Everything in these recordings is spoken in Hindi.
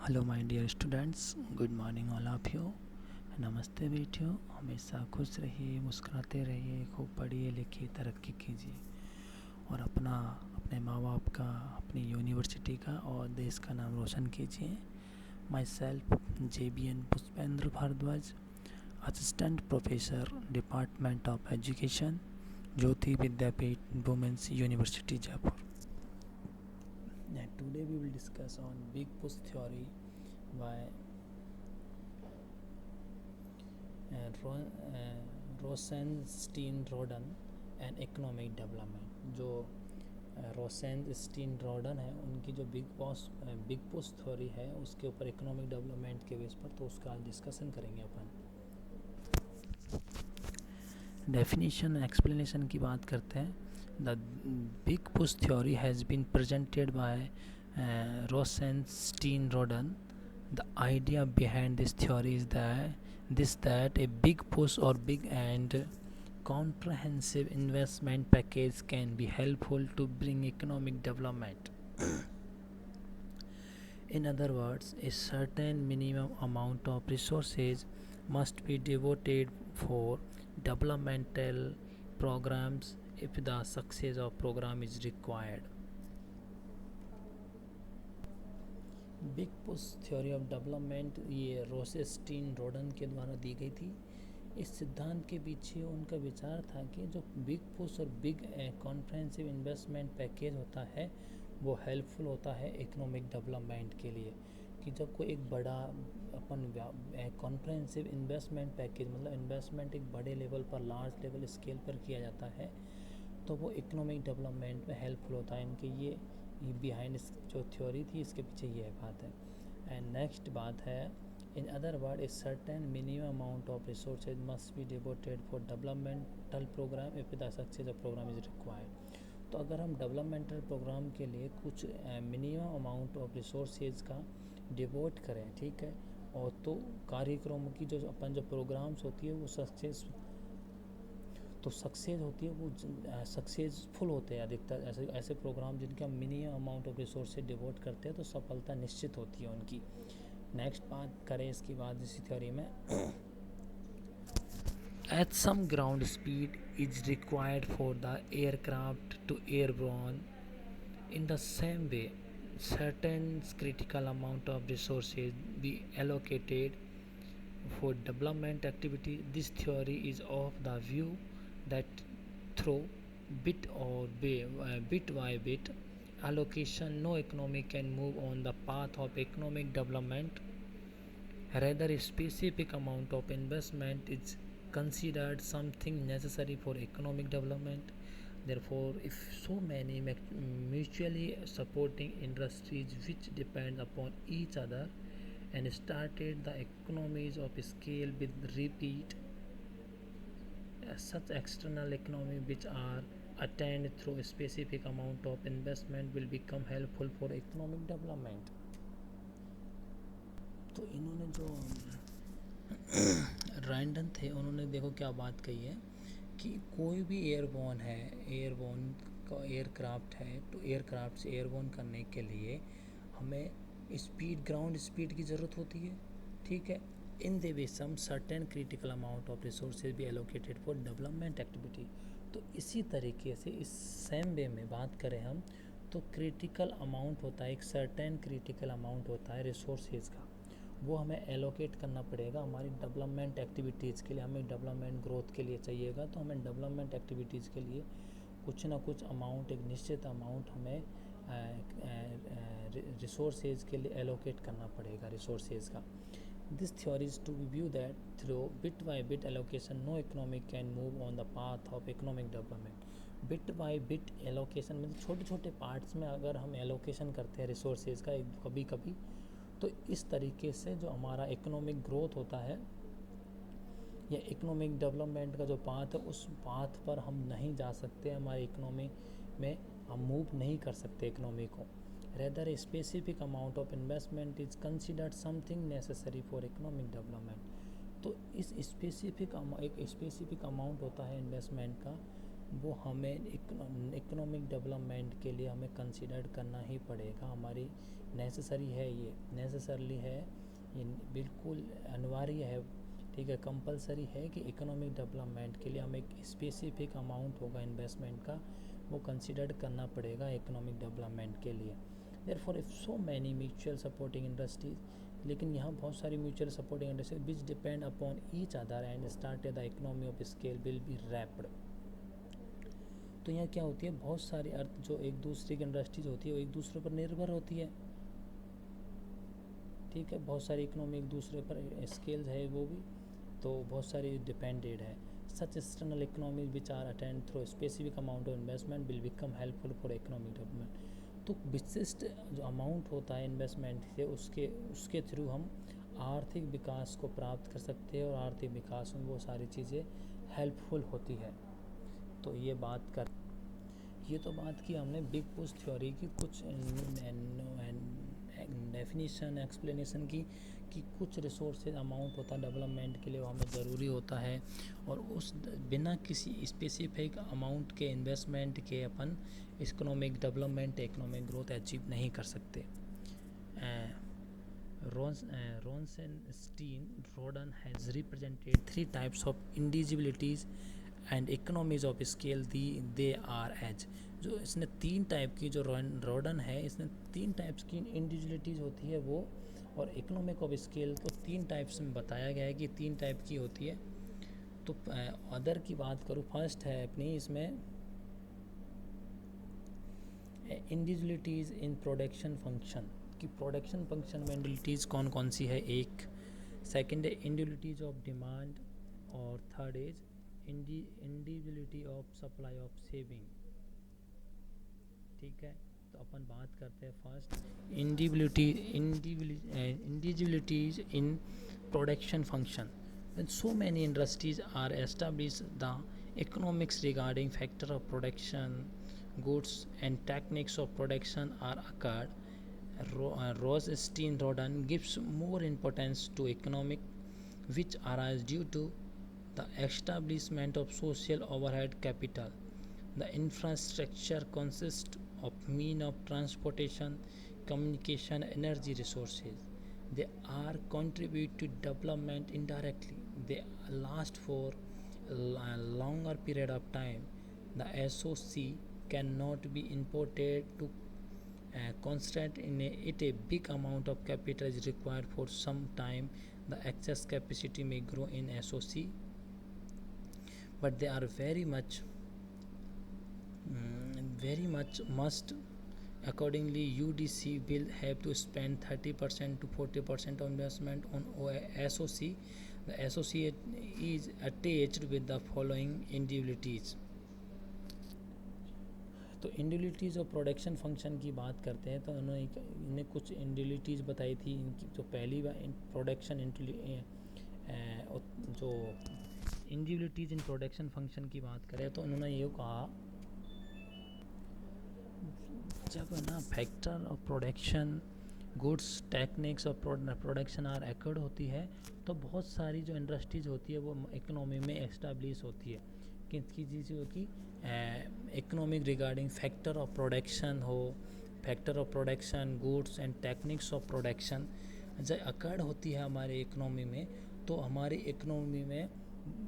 Hello my dear students, good morning all of you. नमस्ते बेटियों, हमेशा खुश रहिए, मुस्कुराते रहिए, खूब पढ़िए लिखिए, तरक्की कीजिए और अपने माँ बाप का, अपनी यूनिवर्सिटी का और देश का नाम रोशन कीजिए। Myself JBN Pushpendra Bhardwaj, assistant professor, department of education, Jyoti Vidyapeeth, women's university Jaipur. Today we will discuss on big push theory by Rosenstein Rodan and economic development. जो रोसेनस्टीन-रोडन है, उनकी जो बिग पुश थ्योरी है उसके ऊपर इकोनॉमिक डेवलपमेंट के बेस पर, तो उसका आज डिस्कशन करेंगे अपन। डेफिनेशन एक्सप्लेनेशन की बात करते हैं। The big push theory has been presented by Rosenstein Rodan. The idea behind this theory is that a big push or big and comprehensive investment package can be helpful to bring economic development. In other words, a certain minimum amount of resources must be devoted for developmental programs if the success of program is required. Big push theory of development ये रोसेनस्टीन-रोडन के द्वारा दी गई थी। इस सिद्धांत के पीछे उनका विचार था कि जो बिग पुश और बिग कॉम्प्रिहेंसिव इन्वेस्टमेंट पैकेज होता है वो हेल्पफुल होता है इकोनॉमिक डेवलपमेंट के लिए। कि जब कोई एक बड़ा अपन कॉम्प्रिहेंसिव इन्वेस्टमेंट पैकेज, मतलब इन्वेस्टमेंट एक बड़े लेवल पर, लार्ज लेवल स्केल पर किया जाता है, तो वो इकोनॉमिक डेवलपमेंट में हेल्पफुल होता है। इनके ये बिहाइंड जो थ्योरी थी, इसके पीछे ये बात है। एंड नेक्स्ट बात है, in other word a certain minimum amount of resources must be devoted for developmental program if the success of program is required. तो अगर हम डेवलपमेंटल प्रोग्राम के लिए कुछ मिनिमम अमाउंट ऑफ रिसोर्सेज का डिवोट करें, ठीक है, और तो कार्यक्रमों की जो प्रोग्राम्स होती है वो सक्सेस होती है, वो सक्सेसफुल होते हैं। अधिकतर ऐसे प्रोग्राम जिनके हम मिनिमम अमाउंट ऑफ रिसोर्स से डिवोट करते हैं तो सफलता निश्चित होती है उनकी। नेक्स्ट बात करें इसके बाद इसी थ्योरी में, at some ground speed is required for the aircraft to airborne in the same way certain critical amount of resources be allocated for development activity. This theory is of the view that through bit by bit allocation, no economy can move on the path of economic development. Rather, a specific amount of investment is considered something necessary for economic development. Therefore, if so many mutually supporting industries which depend upon each other and started the economies of scale with repeat, such external economy which are attained through a specific amount of investment will become helpful for economic development. तो इन्होंने जो रैंडन थे, उन्होंने देखो क्या बात कही है कि कोई भी एयरबोर्न का एयरक्राफ्ट है, तो एयरक्राफ्ट से एयरबोर्न करने के लिए हमें ग्राउंड स्पीड की ज़रूरत होती है, ठीक है। In the way some certain critical amount of resources भी एलोकेटेड फॉर डेवलपमेंट एक्टिविटी। तो इसी तरीके से इस सेम वे में बात करें हम, तो क्रिटिकल अमाउंट होता है, एक सर्टेन क्रिटिकल अमाउंट होता है रिसोर्सेज का, वो हमें एलोकेट करना पड़ेगा हमारी डेवलपमेंट एक्टिविटीज़ के लिए। हमें डेवलपमेंट ग्रोथ के लिए चाहिएगा, तो हमें डेवलपमेंट एक्टिविटीज़ के लिए कुछ ना कुछ अमाउंट, एक निश्चित अमाउंट हमें रिसोर्सेज के लिए एलोकेट करना पड़ेगा, रिसोर्सेज का। This theory is to be view that through bit by bit allocation no economy can move on the path of economic development. Bit by bit allocation मतलब छोटे छोटे पार्ट्स में अगर हम एलोकेशन करते हैं रिसोर्सेज का कभी कभी, तो इस तरीके से जो हमारा इकोनॉमिक ग्रोथ होता है या इकोनॉमिक डेवलपमेंट का जो पाथ है, उस पाथ पर हम नहीं जा सकते, हमारी इकोनॉमी में हम मूव नहीं कर सकते इकोनॉमी को। Rather a specific amount of investment is considered something necessary for economic development. तो इस एक स्पेसिफिक अमाउंट होता है इन्वेस्टमेंट का, वो हमें इकोनॉमिक डेवलपमेंट के लिए हमें कंसिडर करना ही पड़ेगा। हमारी नेसेसरी है, ये नेसेसरली है, ये बिल्कुल अनिवार्य है, ठीक है, कंपलसरी है कि इकोनॉमिक डेवलपमेंट के लिए हमें एक स्पेसिफिक अमाउंट होगा इन्वेस्टमेंट का, वो कंसिडर करना पड़ेगा इकोनॉमिक डेवलपमेंट के लिए। Therefore if so many mutual supporting industries, लेकिन यहाँ बहुत सारी mutual supporting industries which depend upon each other and started the economy of scale will be wrapped. तो यहाँ क्या होती है, बहुत सारी अर्थ जो एक दूसरे की इंडस्ट्रीज होती है वो एक दूसरे पर निर्भर होती है, ठीक है, बहुत सारी इकोनॉमी एक दूसरे पर स्केल्स है वो भी, तो बहुत सारी डिपेंडेड है। Such external economies which are attend through specific amount of investment will become helpful for economic development. तो विशिष्ट जो अमाउंट होता है इन्वेस्टमेंट से उसके थ्रू हम आर्थिक विकास को प्राप्त कर सकते हैं, और आर्थिक विकास में वो सारी चीज़ें हेल्पफुल होती है। तो ये तो बात की हमने बिग पुश थ्योरी की, कुछ डेफिनेशन एक्सप्लेनेशन की कि कुछ रिसोर्सेज अमाउंट होता है डेवलपमेंट के लिए, वो हमें ज़रूरी होता है, और उस बिना किसी स्पेसिफिक अमाउंट के इन्वेस्टमेंट के अपन economic development, economic growth achieve नहीं कर सकते। Rosenstein Rodan has represented three types of individualities and economies of scale they are as। जो इसने तीन टाइप की, जो रोडन है इसने तीन टाइप्स की इंडिविजुअलिटीज़ होती है वो, और इकोनॉमिक ऑफ स्केल को तीन टाइप्स में बताया गया है कि तीन टाइप की होती है। तो अदर की बात करूँ, फर्स्ट है अपनी इसमें इंडिविजुअलिटीज़ इन प्रोडक्शन फंक्शन, कि प्रोडक्शन फंक्शन में इंडिविजुअलिटीज़ कौन कौन सी है, एक। सेकंड है इंडिविजुअलिटीज़ ऑफ डिमांड, और third is individuality of supply of saving, ठीक है। तो अपन बात करते हैं first individualities in production function. When so many industries are established, the economics regarding factor of production, goods and techniques of production are occurred. Rosenstein Rodan gives more importance to economic which arise due to the establishment of social overhead capital. The infrastructure consists of means of transportation, communication, energy resources. They are contribute to development indirectly. They last for a longer period of time. The SOC cannot be imported to constant in it. A big amount of capital is required for some time. The excess capacity may grow in SOC, but they are very much must. Accordingly, UDC will have to spend 30% to 40% of investment on SOC. The associate is attached with the following individualities. तो इंडिविजुअलिटीज़ और प्रोडक्शन फंक्शन की बात करते हैं, तो इन्होंने कुछ इंडिविजुअलिटीज़ बताई थी इनकी। तो पहली बार प्रोडक्शन जो इंडिविजुअलिटीज़ इन प्रोडक्शन फंक्शन की बात करें तो उन्होंने ये कहा, जब ना factor of production, goods, techniques of production are एक्ड होती है, तो बहुत सारी जो इंडस्ट्रीज होती है वो इकोनॉमी में एस्टेब्लिश होती है। किसकी चीज़ होगी, economic regarding factor of production हो, factor of production, goods and techniques of production जब अकर्ड होती है हमारे इकोनॉमी में, तो हमारी इकोनॉमी में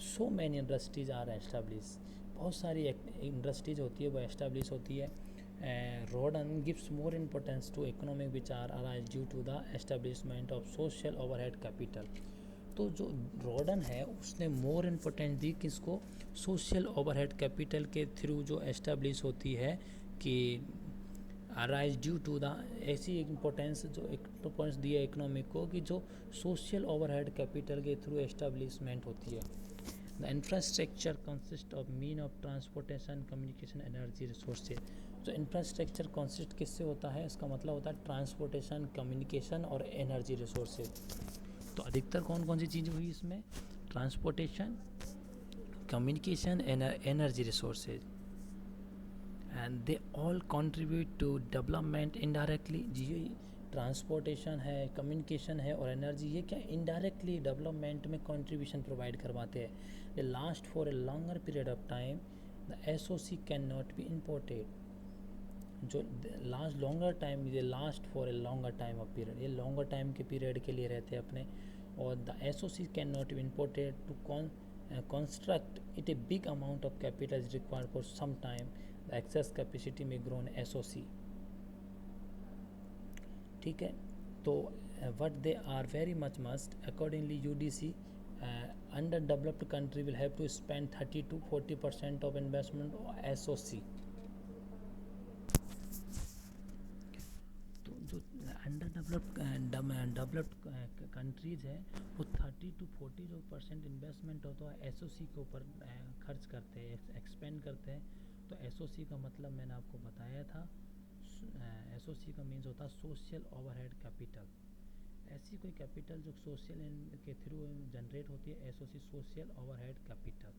so many industries are establish, बहुत सारी इंडस्ट्रीज होती है वो एस्टेब्लिश होती है। Rodan gives more importance to economic which are arise due to the establishment of social overhead capital। तो जो रॉडन है उसने मोर इम्पोर्टेंस दी किसको, सोशल ओवरहेड कैपिटल के थ्रू जो एस्टेब्लिश होती है कि अराइज ड्यू टू द, ऐसी एक इम्पोर्टेंस जो इम्पोर्टेंस दिया इकोनॉमिक को कि जो सोशल ओवरहेड कैपिटल के थ्रू एस्टेब्लिशमेंट होती है। The infrastructure consist of mean of transportation, communication, energy, resources. तो इंफ्रास्ट्रक्चर कंसिस्ट किससे होता है, इसका मतलब होता है ट्रांसपोर्टेशन, कम्युनिकेशन और एनर्जी रिसोर्सेज। तो अधिकतर कौन कौन सी चीज़ हुई इसमें, transportation, communication, energy resources, and they all contribute to development indirectly. जी, ट्रांसपोर्टेशन है, कम्युनिकेशन है और एनर्जी, ये क्या इनडायरेक्टली डेवलपमेंट में कंट्रीब्यूशन प्रोवाइड करवाते हैं। They last for a longer period of time, the SOC can not be imported, जो लास्ट लॉन्गर टाइम, ये last for a longer time of period, ये लॉन्गर टाइम के पीरियड के लिए रहते हैं अपने। और the SOC can not be imported to construct it, a big amount of capital is required for some time, the excess capacity may grow in SOC। ठीक है, तो what they are very much must accordingly UDC underdeveloped country will have to spend 30 to 40% of investment on SOC। तो जो अंडर डेवलप्ड कंट्रीज है वो 30 to 40 जो % इन्वेस्टमेंट होता है SOC के ऊपर खर्च करते हैं, एक्सपेंड करते हैं। तो SOC का मतलब मैंने आपको बताया था, SOC का मीन्स होता है सोशल ओवरहेड कैपिटल। ऐसी कोई कैपिटल जो सोशल के थ्रू जनरेट होती है, SOC सोशल ओवरहेड कैपिटल।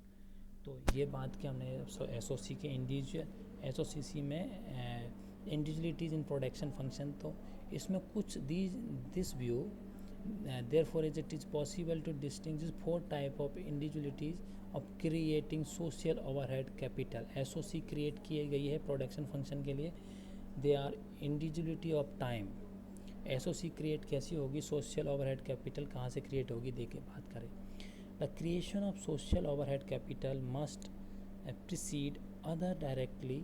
तो ये बात कि हमने SOC के इंडिविजुअल SOC में इंडिविजुअलिटीज इन प्रोडक्शन फंक्शन, तो इसमें कुछ this view therefore it is possible to distinguish 4 type of individualities of creating social overhead capital। SOC create की गई है प्रोडक्शन फंक्शन के लिए। They are individuality of time. SOC create कैसी होगी, सोशल ओवरहेड कैपिटल कहाँ से क्रिएट होगी, देखिए बात करें। The creation of social overhead capital must preceded other directly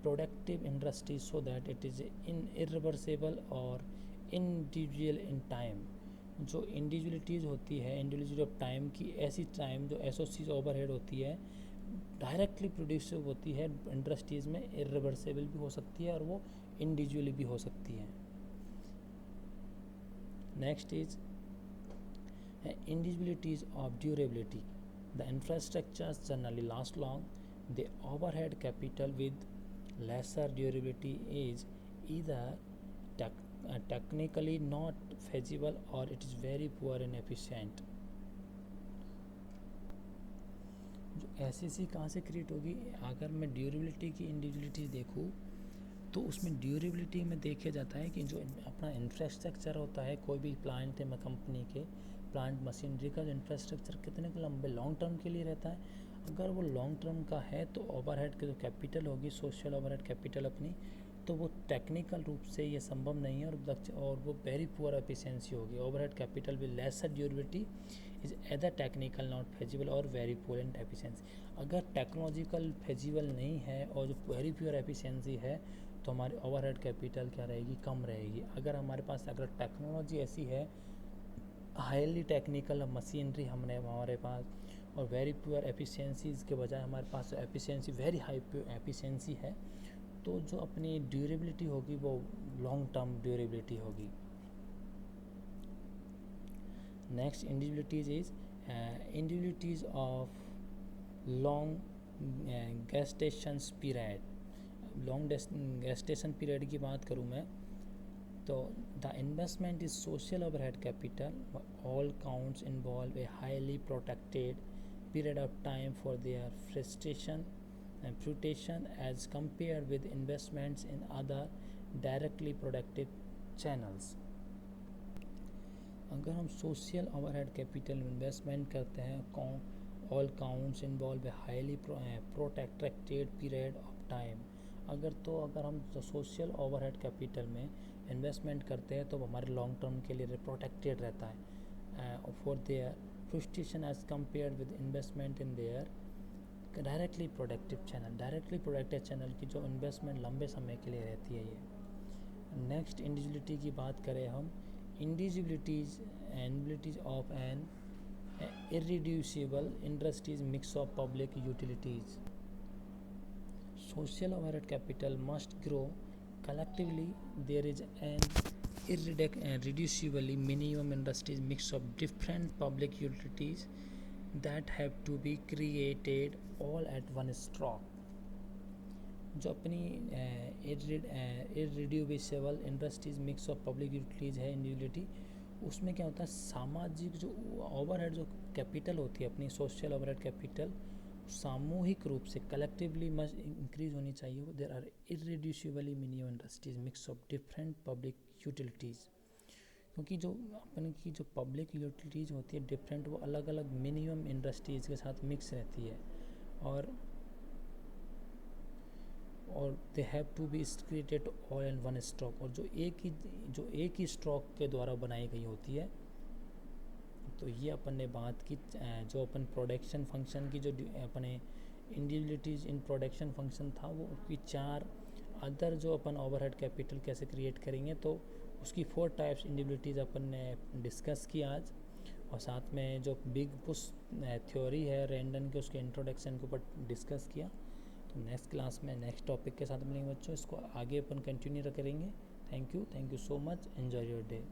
productive industries so that it is irreversible और individual in time। जो इंडिविजुअलिटीज़ होती है, इंडिविजुअल ऑफ टाइम की, ऐसी टाइम जो SOC ओवरहेड होती है डायरेक्टली प्रोड्यूस होती है इंडस्ट्रीज़ में, इरिवर्सिबल भी हो सकती है और वो इंडिविजुअली भी हो सकती है। Next is individualities of durability. The infrastructures generally last long, the overhead capital with lesser durability is either technically not feasible or it is very poor and efficient। जो SOC कहाँ से क्रिएट होगी, अगर मैं ड्यूरेबिलिटी की इंडिविजुअलिटी देखूँ तो उसमें ड्यूरेबिलिटी में देखा जाता है कि जो अपना इंफ्रास्ट्रक्चर होता है, कोई भी प्लांट है कंपनी के, प्लांट मशीनरी का जो इंफ्रास्ट्रक्चर कितने लंबे लॉन्ग टर्म के लिए रहता है। अगर वो लॉन्ग टर्म का है तो ओवरहेड की जो कैपिटल होगी, सोशल ओवरहेड कैपिटल अपनी, तो वो टेक्निकल रूप से ये संभव नहीं है और वो वेरी पुअर एफिशिएंसी होगी। Overhead capital with lesser durability is either technical not feasible और वेरी पुअर इन एफिशिएंसी। अगर टेक्नोलॉजिकल फेजिबल नहीं है और जो वेरी प्योर एफिशिएंसी है तो हमारी ओवरहेड कैपिटल क्या रहेगी, कम रहेगी। अगर हमारे पास अगर टेक्नोलॉजी ऐसी है, हाईली टेक्निकल मशीनरी हमने हमारे पास और वेरी प्योर एफिशिएंसीज के बजाय हमारे पास एफिशिएंसी वेरी हाई एफिशिएंसी है, तो जो अपनी ड्यूरेबिलिटी होगी वो लॉन्ग टर्म ड्यूरेबिलिटी होगी। Next individualities is individualities of long gestation period. Long gestation period की बात करूँ मैं तो the investment is social overhead capital, all counts involve a highly protected period of time for their fruition as compared with investments in other directly productive channels। अगर हम सोशल ओवरहेड कैपिटल इन्वेस्टमेंट करते हैं, all counts involve a highly protected period of time, अगर हम सोशल ओवरहेड कैपिटल में इन्वेस्टमेंट करते हैं तो हमारे लॉन्ग टर्म के लिए प्रोटेक्टेड रहता है for their frustration as compare with investment in their directly productive channel. Directly productive channel की जो इन्वेस्टमेंट लंबे समय के लिए रहती है ये। नेक्स्ट इंडिविजुअलिटी की बात करें हम, individualities of an irreducible industries mix of public utilities। Social overhead capital must grow collectively. There is an irreducibly minimum industries mix of different public utilities that have to be created all at one stroke। जो अपनी irreducible industries mix of public utilities है इंडिविजुअलिटी, उसमें क्या होता है, सामाजिक जो ओवरहेड जो कैपिटल होती है अपनी सोशल ओवरहेड कैपिटल सामूहिक रूप से कलेक्टिवली मस्ट इंक्रीज होनी चाहिए। There are irreducibly minimum industries mix of different public utilities, क्योंकि जो अपने की जो पब्लिक यूटिलिटीज़ होती है डिफरेंट, वो अलग अलग मिनिमम इंडस्ट्रीज़ के साथ मिक्स रहती है। और और they have to be created all in one stroke, और जो एक ही स्ट्रोक के द्वारा बनाई गई होती है। तो ये अपन ने बात की जो अपन प्रोडक्शन फंक्शन की जो अपने इंडिविजुअलिटीज इन प्रोडक्शन फंक्शन था, वो उसकी 4 अदर जो अपन ओवरहेड कैपिटल कैसे क्रिएट करेंगे, तो उसकी 4 टाइप्स इंडिविजुअलिटीज अपन ने डिस्कस की आज। और साथ में जो बिग पुश थ्योरी है रैंडन के, उसके इंट्रोडक्शन के ऊपर डिस्कस किया। तो नेक्स्ट क्लास में नेक्स्ट टॉपिक के साथ मिलेंगे बच्चों, इसको आगे अपन कंटिन्यू करेंगे। Thank you so much, enjoy your day.